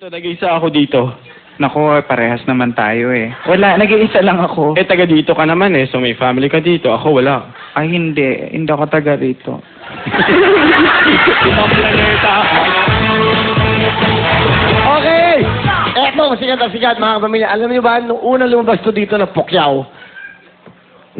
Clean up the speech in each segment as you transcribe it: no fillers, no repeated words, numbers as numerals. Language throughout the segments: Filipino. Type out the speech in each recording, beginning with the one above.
Nag-iisa ako dito. Nako, parehas naman tayo eh. Wala, nag-iisa lang ako. Eh, taga dito ka naman eh. So may family ka dito. Ako wala. Ay, hindi. Hindi ako taga rito. Ibang planeta ako. Okay! Eto, sikat na sikat mga kapamilya. Alam niyo ba, nung unang lumabas to dito na Pukyaw,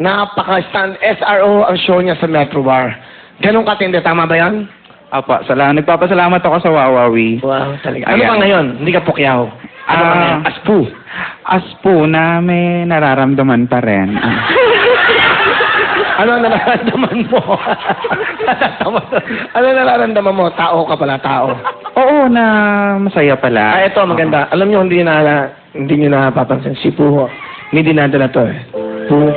napaka-stand SRO ang show niya sa Metro Bar. Ganun katindi, tama ba yan? Apa, nagpapasalamat ako sa Wawawi. Wow, talaga. Ano Ayan. ba ngayon? Hindi ka Pukyaw. Ano ba ngayon? Aspu. Aspo na may nararamdaman pa rin. Ano ang nararamdaman mo? Ano ang nararamdaman mo? Tao ka pala, tao. Oo, na masaya pala. Ito, maganda. Alam niyo, hindi niyo napapansin. Si Puho, may dinadala to eh. Puho,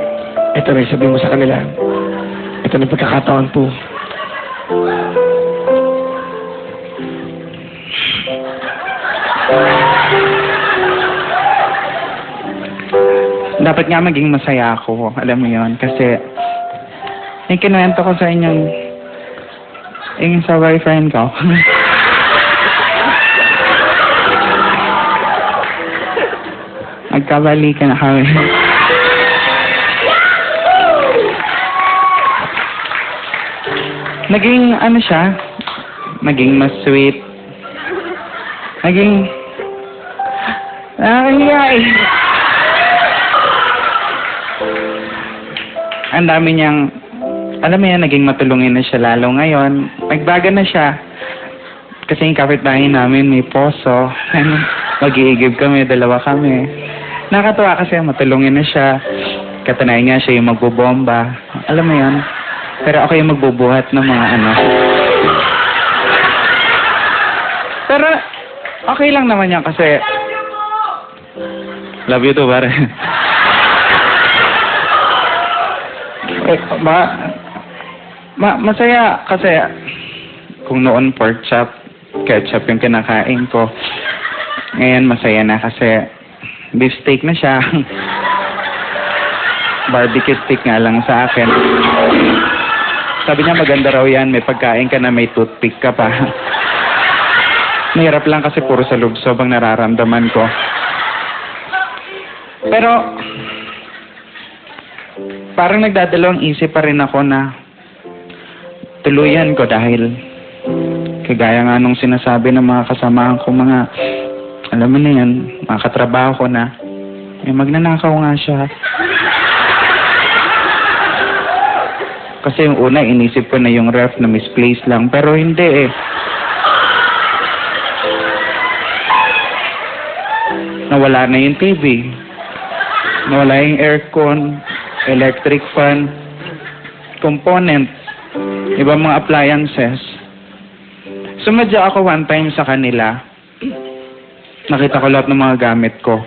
ito rin, sabihin mo sa kanila. Ito na pagkakataon, Puho. Dapat nga maging masaya ako. Alam mo yon kasi yung kinuwento ko sa inyong yung sa boyfriend ko. Magkabalikan na kami. Naging ano siya, naging mas sweet. Naging ang dami niyang, alam mo yan, naging matulungin na siya lalo ngayon. Nagbaga na siya. Kasi yung kapitbahay namin may poso. Mag-iigib kami, dalawa kami. Nakakatuwa kasi matulungin na siya. Katanayan nga siya yung magbobomba. Alam mo yan? Pero ako yung magbubuhat ng mga ano. Pero okay lang naman yan kasi love you too, pare. Masaya kasi kung noon pork chop, ketchup yung kinakain ko. Ngayon masaya na kasi beef steak na siya. Barbecue stick nga lang sa akin. Sabi niya maganda raw yan, may pagkain ka na may toothpick ka pa. Mahirap lang kasi puro sa lubsob ang nararamdaman ko. Pero parang nagdadalawang isip pa rin ako na tuluyan ko dahil kagaya nga nung sinasabi ng mga kasamahan ko, mga alam mo na yan, mga katrabaho ko na magnanakaw nga siya. Kasi yung una inisip ko na yung ref na misplaced lang, pero hindi eh. Nawala na yung TV, nawala yung aircon, electric fan, component, iba mga appliances. Sumadya ako one time sa kanila. Nakita ko lahat ng mga gamit ko.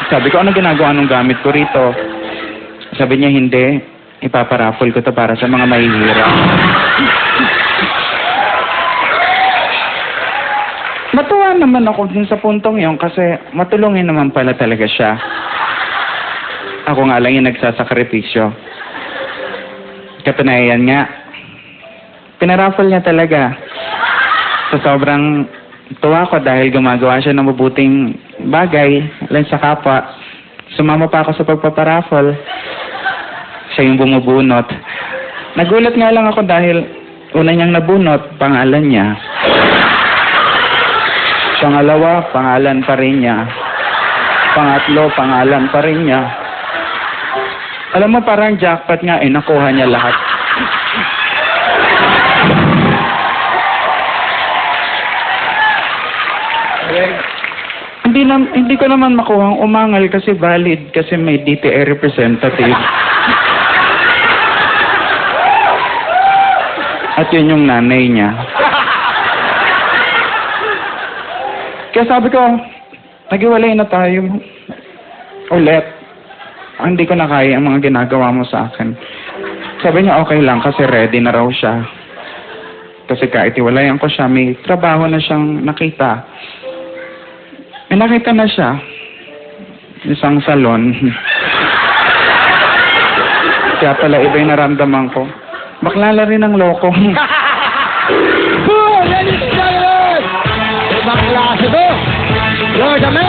Sabi ko, ano ginagawa ng gamit ko rito? Sabi niya, hindi. Ipaparaffle ko to para sa mga mahihirap. Matuwa naman ako din sa puntong yon kasi matulungin naman pala talaga siya. Ako nga lang yung nagsasakripisyo. Katunayan nga, pinaraffle niya talaga. Sa sobrang tuwa ko dahil gumagawa siya ng mabuting bagay lang sa kapwa. Sumama pa ako sa pagpaparaffle. Siya yung bumubunot. Nagulat nga lang ako dahil una niyang nabunot, pangalan niya. Pangalawa, pangalan pa rin niya. Pangatlo, pangalan pa rin niya. Alam mo, parang jackpot nga, nakuha niya lahat. Hindi ko naman makuha ang umangal kasi valid kasi may DTI representative. At yun yung nanay niya. Kaya sabi ko, naghiwalay na tayo. Ulit. Hindi ko na kaya ang mga ginagawa mo sa akin. Sabi niya okay lang kasi ready na raw siya. Kasi kahit iwalayan ko siya, may trabaho na siyang nakita. May nakita na siya. Isang salon. Kaya pala iba yung naramdaman ko. Baklala rin ang loko. Ladies and gentlemen! Ibang klase Cebu. You're the man.